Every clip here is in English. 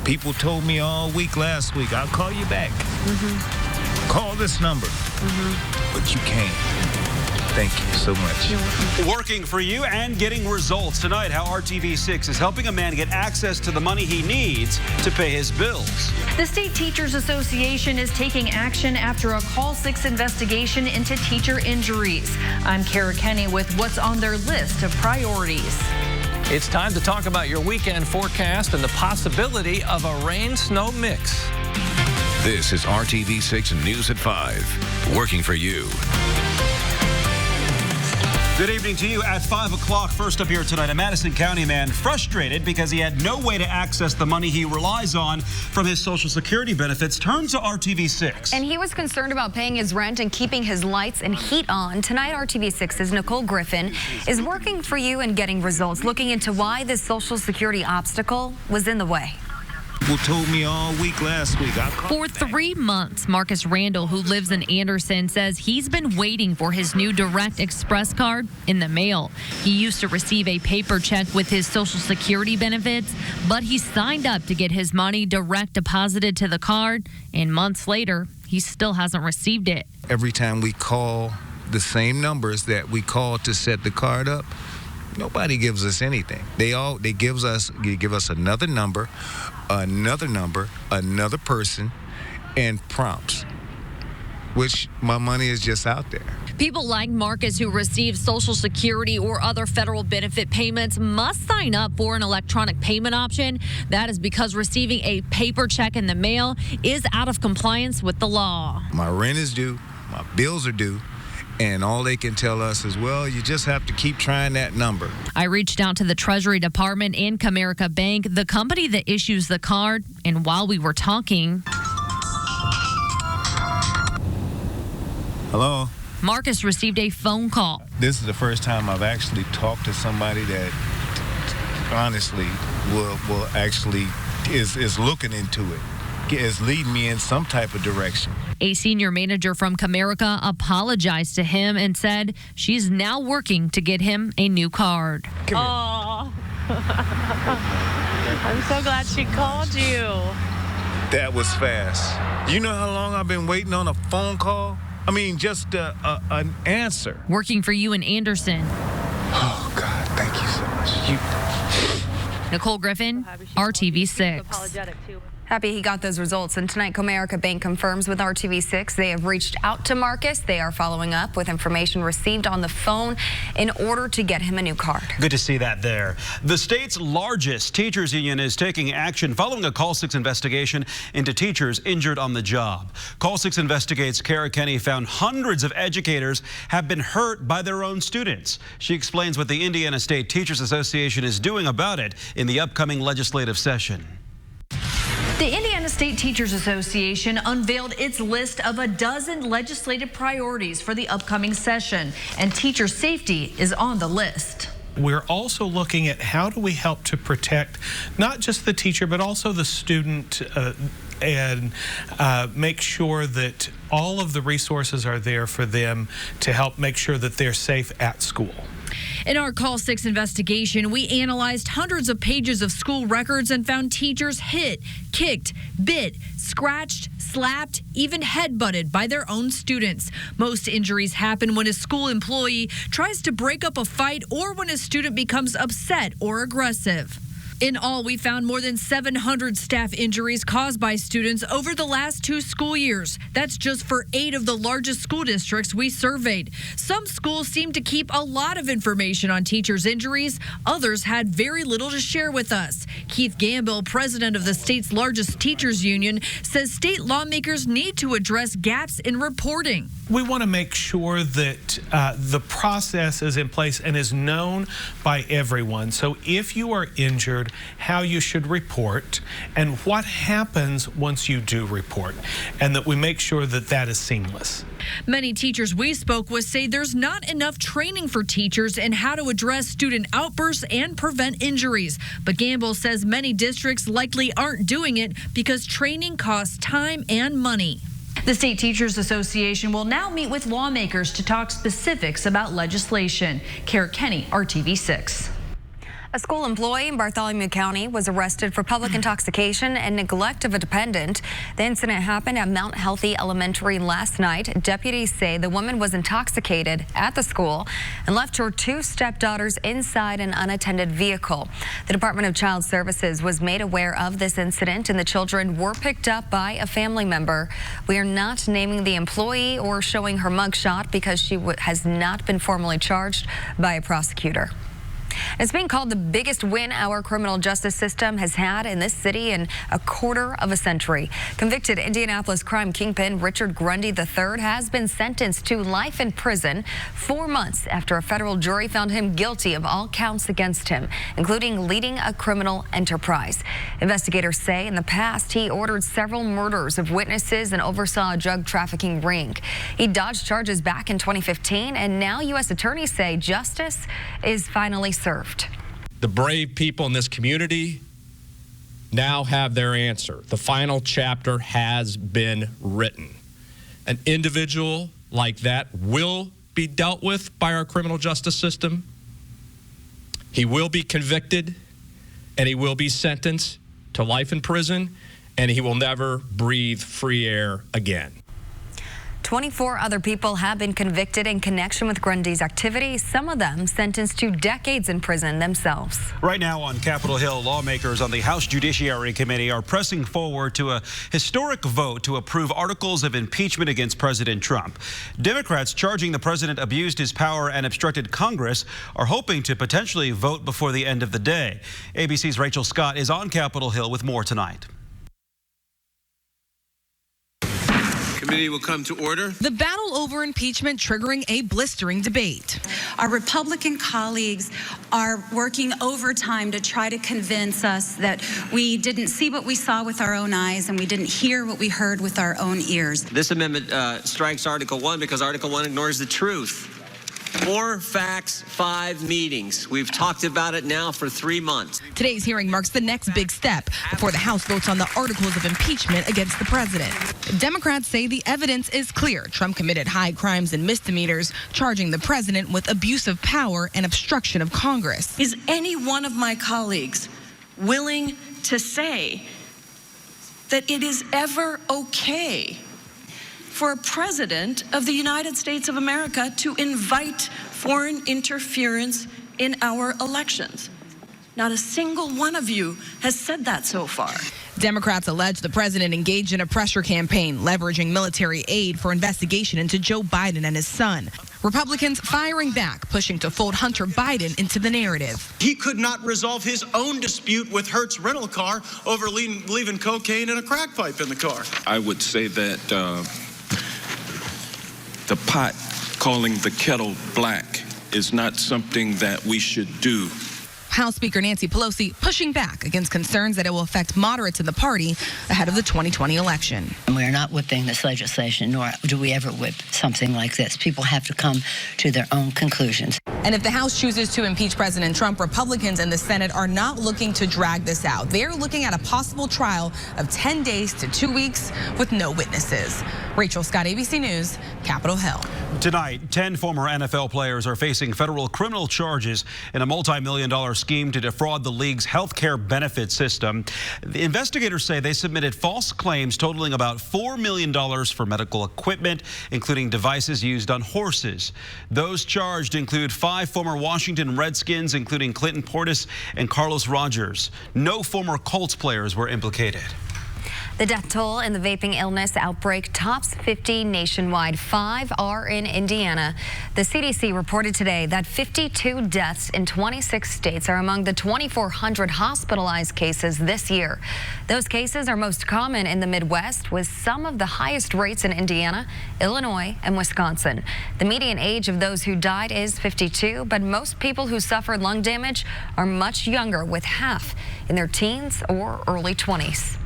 People told me all week last week, I'll call you back. Call this number. But you can't. Thank you so much. Working for you and getting results. Tonight, how RTV6 is helping a man get access to the money he needs to pay his bills. The State Teachers Association is taking action after a Call 6 investigation into teacher injuries. I'm Kara Kenny with what's on their list of priorities. It's time to talk about your weekend forecast and the possibility of a rain-snow mix. This is RTV6 News at 5, working for you. Good evening to you at 5 o'clock. First up here tonight, a Madison County man frustrated because he had no way to access the money he relies on from his Social Security benefits turns to RTV6. And he was concerned about paying his rent and keeping his lights and heat on. Tonight, RTV6's Nicole Griffin is working for you and getting results, looking into why this Social Security obstacle was in the way. People told me all week last week. For 3 months, Marcus Randall, who lives in Anderson, says he's been waiting for his new Direct Express card in the mail. He used to receive a paper check with his Social Security benefits, but he signed up to get his money direct deposited to the card, and months later, he still hasn't received it. Every time we call the same numbers that we called to set the card up, nobody gives us anything. They give us another number, another person, and prompts, which my money is just out there. People like Marcus who receive Social Security or other federal benefit payments must sign up for an electronic payment option. That is because receiving a paper check in the mail is out of compliance with the law. My rent is due, my bills are due, and all they can tell us is, well, you just have to keep trying that number. I reached out to the Treasury Department and Comerica Bank, the company that issues the card, and while we were talking... Hello? Marcus received a phone call. This is the first time I've actually talked to somebody that honestly will actually is looking into it, is leading me in some type of direction. A senior manager from Comerica apologized to him and said she's now working to get him a new card. Oh, I'm so glad she called you. That was fast. You know how long I've been waiting on a phone call? I mean, just an answer. Working for you in Anderson. Oh, God, thank you so much. Nicole Griffin, RTV6. Happy he got those results. And tonight, Comerica Bank confirms with RTV6 they have reached out to Marcus. They are following up with information received on the phone in order to get him a new card. Good to see that there. The state's largest teachers union is taking action following a Call 6 investigation into teachers injured on the job. Call 6 investigates Kara Kenny found hundreds of educators have been hurt by their own students. She explains what the Indiana State Teachers Association is doing about it in the upcoming legislative session. The Indiana State Teachers Association unveiled its list of a dozen legislative priorities for the upcoming session, and teacher safety is on the list. We're also looking at how do we help to protect not just the teacher, but also the student and make sure that all of the resources are there for them to help make sure that they're safe at school. In our Call 6 investigation, we analyzed hundreds of pages of school records and found teachers hit, kicked, bit, scratched, slapped, even headbutted by their own students. Most injuries happen when a school employee tries to break up a fight or when a student becomes upset or aggressive. In all, we found more than 700 staff injuries caused by students over the last 2 school years. That's just for 8 of the largest school districts we surveyed. Some schools seem to keep a lot of information on teachers' injuries. Others had very little to share with us. Keith Gamble, president of the state's largest teachers union, says state lawmakers need to address gaps in reporting. We want to make sure that the process is in place and is known by everyone. So if you are injured, how you should report and what happens once you do report, and that we make sure that that is seamless. Many teachers we spoke with say there's not enough training for teachers in how to address student outbursts and prevent injuries. But Gamble says many districts likely aren't doing it because training costs time and money. The State Teachers Association will now meet with lawmakers to talk specifics about legislation. Kara Kenny, RTV6. A school employee in Bartholomew County was arrested for public intoxication and neglect of a dependent. The incident happened at Mount Healthy Elementary last night. Deputies say the woman was intoxicated at the school and left her two stepdaughters inside an unattended vehicle. The Department of Child Services was made aware of this incident and the children were picked up by a family member. We are not naming the employee or showing her mugshot because she has not been formally charged by a prosecutor. It's being called the biggest win our criminal justice system has had in this city in a quarter of a century. Convicted Indianapolis crime kingpin Richard Grundy III has been sentenced to life in prison 4 months after a federal jury found him guilty of all counts against him, including leading a criminal enterprise. Investigators say in the past he ordered several murders of witnesses and oversaw a drug trafficking ring. He dodged charges back in 2015, and now U.S. attorneys say justice is finally served. The brave people in this community now have their answer. The final chapter has been written. An individual like that will be dealt with by our criminal justice system. He will be convicted, and he will be sentenced to life in prison, and he will never breathe free air again. 24 other people have been convicted in connection with Grundy's activities, some of them sentenced to decades in prison themselves. Right now on Capitol Hill, lawmakers on the House Judiciary Committee are pressing forward to a historic vote to approve articles of impeachment against President Trump. Democrats charging the president abused his power and obstructed Congress are hoping to potentially vote before the end of the day. ABC's Rachel Scott is on Capitol Hill with more tonight. Committee will come to order. The battle over impeachment triggering a blistering debate. Our Republican colleagues are working overtime to try to convince us that we didn't see what we saw with our own eyes and we didn't hear what we heard with our own ears. This amendment strikes Article 1 because Article 1 ignores the truth. 4 facts, 5 meetings. We've talked about it now for 3 months. Today's hearing marks the next big step before the House votes on the articles of impeachment against the president. Democrats say the evidence is clear. Trump committed high crimes and misdemeanors, charging the president with abuse of power and obstruction of Congress. Is any one of my colleagues willing to say that it is ever okay for a president of the United States of America to invite foreign interference in our elections? Not a single one of you has said that so far. Democrats allege the president engaged in a pressure campaign, leveraging military aid for investigation into Joe Biden and his son. Republicans firing back, pushing to fold Hunter Biden into the narrative. He could not resolve his own dispute with Hertz rental car over leaving cocaine and a crack pipe in the car. I would say that the pot calling the kettle black is not something that we should do. House Speaker Nancy Pelosi pushing back against concerns that it will affect moderates in the party ahead of the 2020 election. We are not whipping this legislation, nor do we ever whip something like this. People have to come to their own conclusions. And if the House chooses to impeach President Trump, Republicans in the Senate are not looking to drag this out. They're looking at a possible trial of 10 days to 2 weeks with no witnesses. Rachel Scott, ABC News, Capitol Hill. Tonight, 10 former NFL players are facing federal criminal charges in a multi-million-dollar scheme to defraud the league's health care benefit system. The investigators say they submitted false claims totaling about $4 million for medical equipment, including devices used on horses. Those charged include 5 former Washington Redskins, including Clinton Portis and Carlos Rogers. No former Colts players were implicated. The death toll in the vaping illness outbreak tops 50 nationwide. 5 are in Indiana. The CDC reported today that 52 deaths in 26 states are among the 2,400 hospitalized cases this year. Those cases are most common in the Midwest, with some of the highest rates in Indiana, Illinois, and Wisconsin. The median age of those who died is 52, but most people who suffered lung damage are much younger, with half in their teens or early 20s.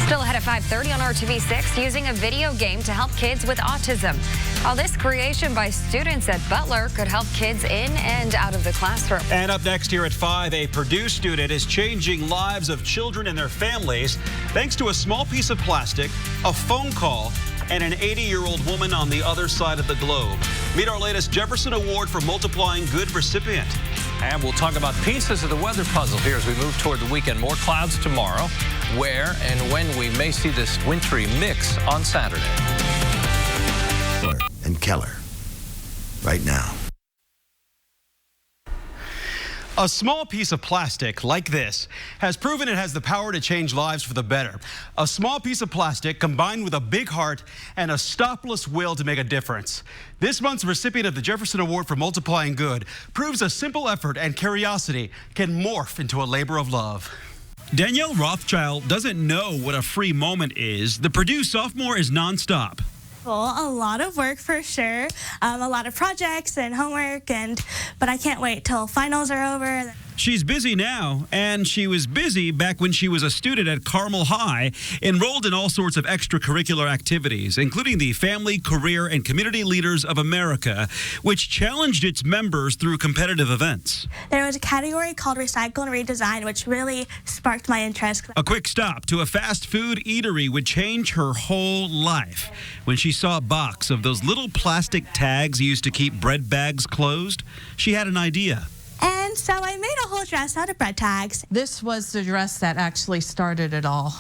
Still ahead at 5:30 on RTV6, using a video game to help kids with autism. How this creation by students at Butler could help kids in and out of the classroom. And up next here at 5, a Purdue student is changing lives of children and their families thanks to a small piece of plastic, a phone call, and an 80-year-old woman on the other side of the globe. Meet our latest Jefferson Award for Multiplying Good recipient. And we'll talk about pieces of the weather puzzle here as we move toward the weekend. More clouds tomorrow. Where and when we may see this wintry mix on Saturday. And Keller, right now. A small piece of plastic like this has proven it has the power to change lives for the better. A small piece of plastic combined with a big heart and a stopless will to make a difference. This month's recipient of the Jefferson Award for Multiplying Good proves a simple effort and curiosity can morph into a labor of love. Danielle Rothschild doesn't know what a free moment is. The Purdue sophomore is nonstop. Well, a lot of work for sure, a lot of projects and homework, but I can't wait till finals are over. She's busy now, and she was busy back when she was a student at Carmel High, enrolled in all sorts of extracurricular activities, including the Family, Career, and Community Leaders of America, which challenged its members through competitive events. There was a category called Recycle and Redesign, which really sparked my interest. A quick stop to a fast food eatery would change her whole life. When she saw a box of those little plastic tags used to keep bread bags closed, she had an idea. And so I made a whole dress out of bread tags. This was the dress that actually started it all.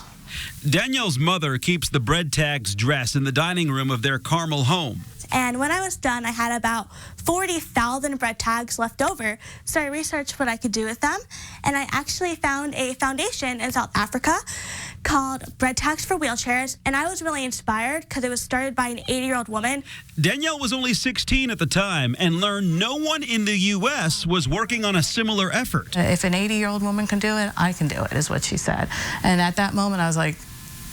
Danielle's mother keeps the bread tags dress in the dining room of their Carmel home. And when I was done, I had about 40,000 bread tags left over. So I researched what I could do with them. And I actually found a foundation in South Africa called Bread Tags for Wheelchairs. And I was really inspired because it was started by an 80-year-old woman. Danielle was only 16 at the time and learned no one in the U.S. was working on a similar effort. If an 80-year-old woman can do it, I can do it, is what she said. And at that moment, I was like,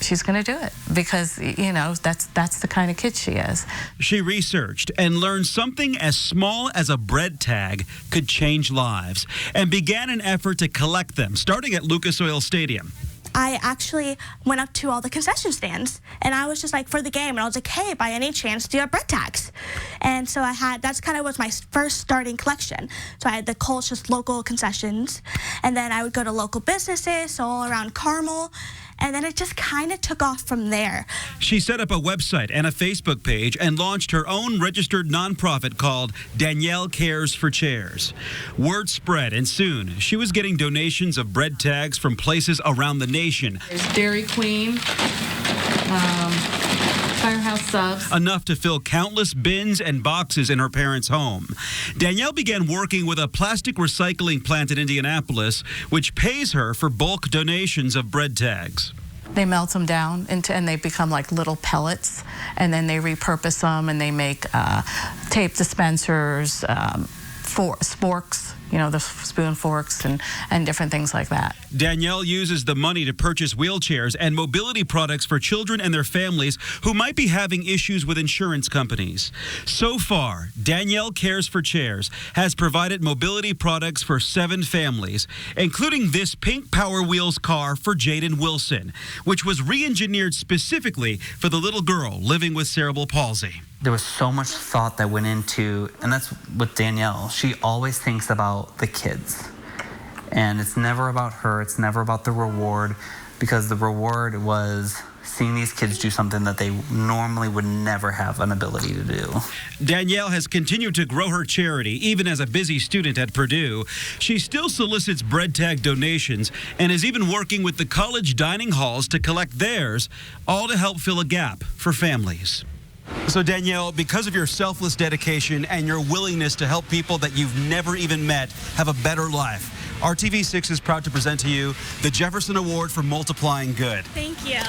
she's going to do it because, you know, that's the kind of kid she is. She researched and learned something as small as a bread tag could change lives and began an effort to collect them, starting at Lucas Oil Stadium. I actually went up to all the concession stands and I was just like, for the game, and I was like, hey, by any chance, do you have bread tags? And so that's kind of was my first starting collection. So I had the Colts, just local concessions, and then I would go to local businesses, so all around Carmel, and then it just kind of took off from there. She set up a website and a Facebook page and launched her own registered nonprofit called Danielle Cares for Chairs. Word spread, and soon she was getting donations of bread tags from places around the nation. There's Dairy Queen, Firehouse Subs. Enough to fill countless bins and boxes in her parents' home. Danielle began working with a plastic recycling plant in Indianapolis, which pays her for bulk donations of bread tags. They melt them down and they become like little pellets, and then they repurpose them and they make tape dispensers, forks, you know, the spoon forks and different things like that. Danielle uses the money to purchase wheelchairs and mobility products for children and their families who might be having issues with insurance companies. So far, Danielle Cares for Chairs has provided mobility products for 7 families, including this pink Power Wheels car for Jaden Wilson, which was re-engineered specifically for the little girl living with cerebral palsy. There was so much thought that went into, and that's with Danielle. She always thinks about the kids. And it's never about her, it's never about the reward, because the reward was seeing these kids do something that they normally would never have an ability to do. Danielle has continued to grow her charity, even as a busy student at Purdue. She still solicits bread tag donations and is even working with the college dining halls to collect theirs, all to help fill a gap for families. So Danielle, because of your selfless dedication and your willingness to help people that you've never even met have a better life, RTV6 is proud to present to you the Jefferson Award for Multiplying Good. Thank you.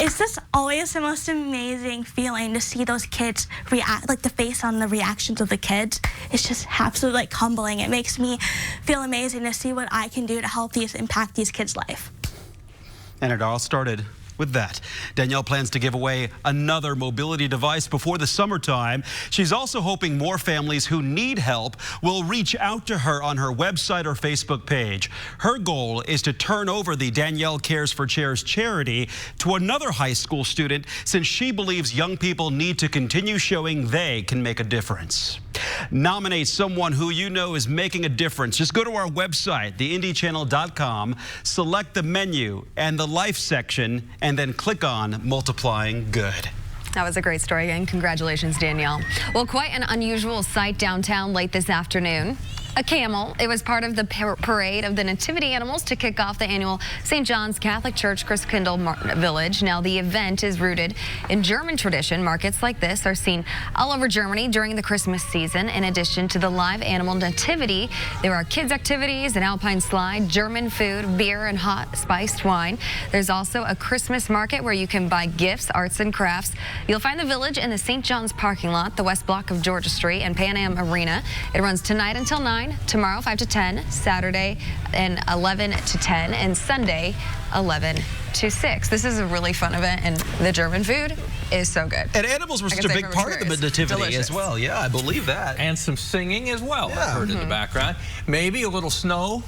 It's just always the most amazing feeling to see those kids react, like the face on the reactions of the kids. It's just absolutely like humbling. It makes me feel amazing to see what I can do to help impact these kids' life. And it all started with that. Danielle plans to give away another mobility device before the summertime. She's also hoping more families who need help will reach out to her on her website or Facebook page. Her goal is to turn over the Danielle Cares for Chairs charity to another high school student, since she believes young people need to continue showing they can make a difference. Nominate someone who you know is making a difference. Just go to our website, theindychannel.com, select the menu and the life section, and then click on Multiplying Good. That was a great story, and congratulations, Danielle. Well, quite an unusual sight downtown late this afternoon. A camel. It was part of the parade of the nativity animals to kick off the annual St. John's Catholic Church Christkindl Village. Now, the event is rooted in German tradition. Markets like this are seen all over Germany during the Christmas season. In addition to the live animal nativity, there are kids' activities, an alpine slide, German food, beer, and hot spiced wine. There's also a Christmas market where you can buy gifts, arts, and crafts. You'll find the village in the St. John's parking lot, the west block of Georgia Street, and Pan Am Arena. It runs tonight until 9. Tomorrow 5 to 10, Saturday and 11 to 10, and Sunday 11 to 6. This is a really fun event, and the German food is so good. And animals were such a big part of the nativity as well. Yeah, I believe that. And some singing as well, I heard in the background. Maybe a little snow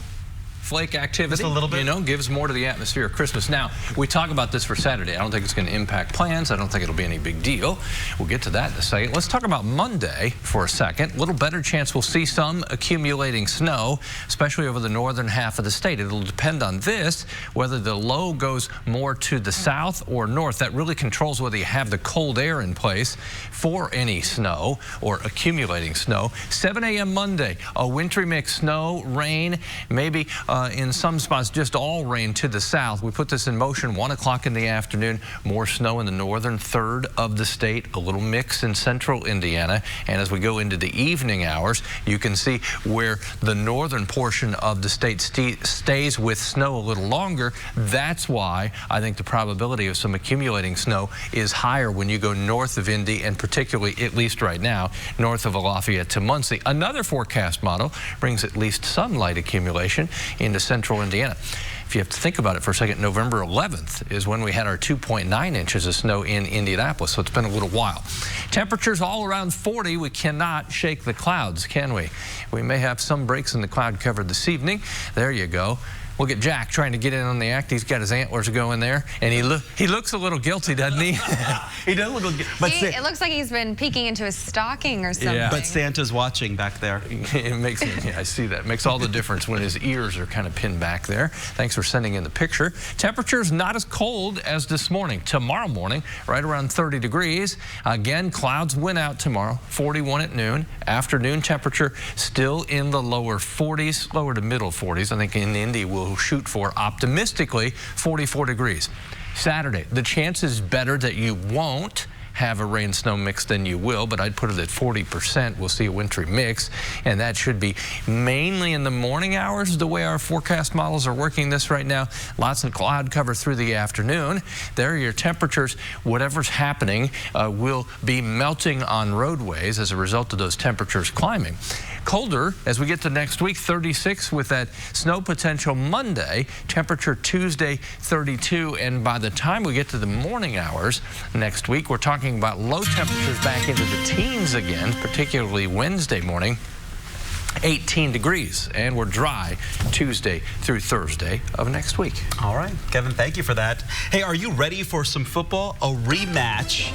flake activity, just a little bit, you know, gives more to the atmosphere of Christmas. Now, we talk about this for Saturday. I don't think it's going to impact plans. I don't think it'll be any big deal. We'll get to that in a second. Let's talk about Monday for a second. A little better chance we'll see some accumulating snow, especially over the northern half of the state. It'll depend on this, whether the low goes more to the south or north. That really controls whether you have the cold air in place for any snow or accumulating snow. 7 a.m. Monday, a wintry mix, snow, rain, maybe in some spots just all rain to the south. We put this in motion 1 o'clock in the afternoon. More snow in the northern third of the state, a little mix in central Indiana. And as we go into the evening hours, you can see where the northern portion of the state stays with snow a little longer. That's why I think the probability of some accumulating snow is higher when you go north of Indy, and particularly, at least right now, north of Lafayette to Muncie. Another forecast model brings at least some light accumulation into central Indiana. If you have to think about it for a second, November 11th is when we had our 2.9 inches of snow in Indianapolis, so it's been a little while. Temperatures all around 40. We cannot shake the clouds, can we? We may have some breaks in the cloud cover this evening. There you go. Look at Jack trying to get in on the act. He's got his antlers going there, and he looks a little guilty, doesn't he? He does look a little guilty. It looks like he's been peeking into his stocking or something. Yeah. But Santa's watching back there. It makes, yeah, I see that. It makes all the difference when his ears are kind of pinned back there. Thanks for sending in the picture. Temperatures not as cold as this morning. Tomorrow morning, right around 30 degrees. Again, clouds win out tomorrow, 41 at noon. Afternoon temperature still in the lower 40s, lower to middle 40s. I think in Indy we'll shoot for, optimistically, 44 degrees. Saturday, the chance is better that you won't have a rain-snow mix than you will, but I'd put it at 40%. We'll see a wintry mix, and that should be mainly in the morning hours, the way our forecast models are working this right now. Lots of cloud cover through the afternoon. There are your temperatures. Whatever's happening will be melting on roadways as a result of those temperatures climbing. Colder as we get to next week, 36 with that snow potential Monday. Temperature Tuesday, 32. And by the time we get to the morning hours next week, we're talking about low temperatures back into the teens again, particularly Wednesday morning. 18 degrees, and we're dry Tuesday through Thursday of next week. All right, Kevin, thank you for that. Hey, are you ready for some football? A rematch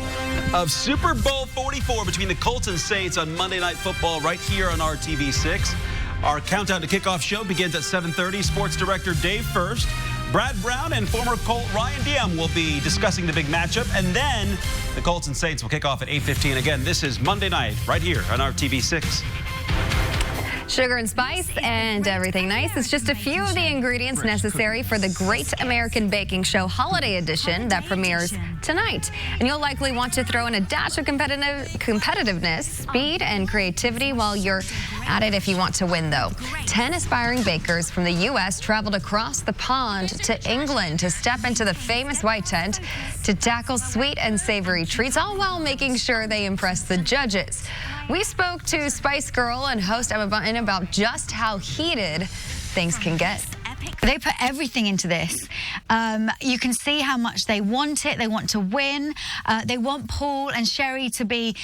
of Super Bowl 44 between the Colts and Saints on Monday Night Football right here on RTV6. Our countdown to kickoff show begins at 7:30. Sports director Dave First, Brad Brown, and former Colt Ryan Diem will be discussing the big matchup, and then the Colts and Saints will kick off at 8:15. Again, this is Monday night right here on RTV6. Sugar and spice and everything nice. It's just a few of the ingredients necessary for the Great American Baking Show Holiday Edition that premieres tonight. And you'll likely want to throw in a dash of competitiveness, speed, and creativity while you're at it if you want to win, though. 10 aspiring bakers from the U.S. traveled across the pond to England to step into the famous white tent to tackle sweet and savory treats, all while making sure they impress the judges. We spoke to Spice Girl and host Emma Bunton about just how heated things can get. They put everything into this. You can see how much they want it. They want to win. They want Paul and Sherry to be,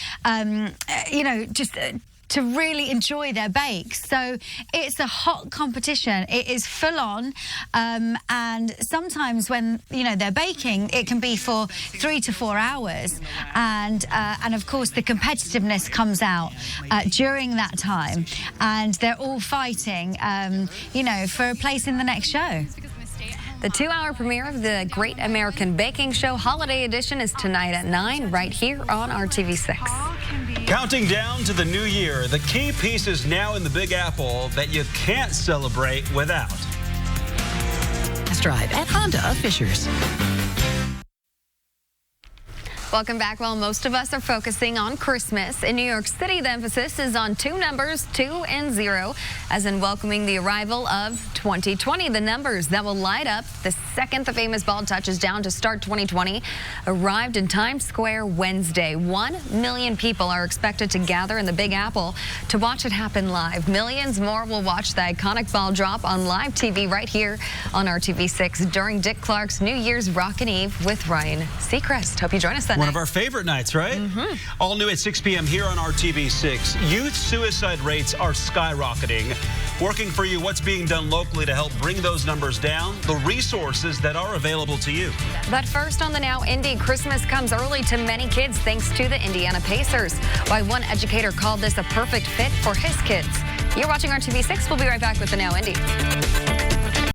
to really enjoy their bakes. So it's a hot competition. It is full on. And sometimes when, they're baking, it can be for 3 to 4 hours. And of course, the competitiveness comes out during that time. And they're all fighting, for a place in the next show. The 2-hour premiere of the Great American Baking Show Holiday Edition is tonight at 9 right here on RTV6. Counting down to the new year, the key pieces now in the Big Apple that you can't celebrate without. Test drive at Honda of Fishers. Welcome back. Well, most of us are focusing on Christmas. In New York City, the emphasis is on two numbers, 2 and 0, as in welcoming the arrival of 2020. The numbers that will light up the second the famous ball touches down to start 2020 arrived in Times Square Wednesday. 1 million people are expected to gather in the Big Apple to watch it happen live. Millions more will watch the iconic ball drop on live TV right here on RTV6 during Dick Clark's New Year's Rockin' Eve with Ryan Seacrest. Hope you join us that One night. of our favorite nights, right? All new at 6 p.m. here on RTV6. Youth suicide rates are skyrocketing. Working for you, what's being done locally to help bring those numbers down? The resources that are available to you. But first on the Now Indy, Christmas comes early to many kids thanks to the Indiana Pacers. Why one educator called this a perfect fit for his kids. You're watching RTV6. We'll be right back with the Now Indy.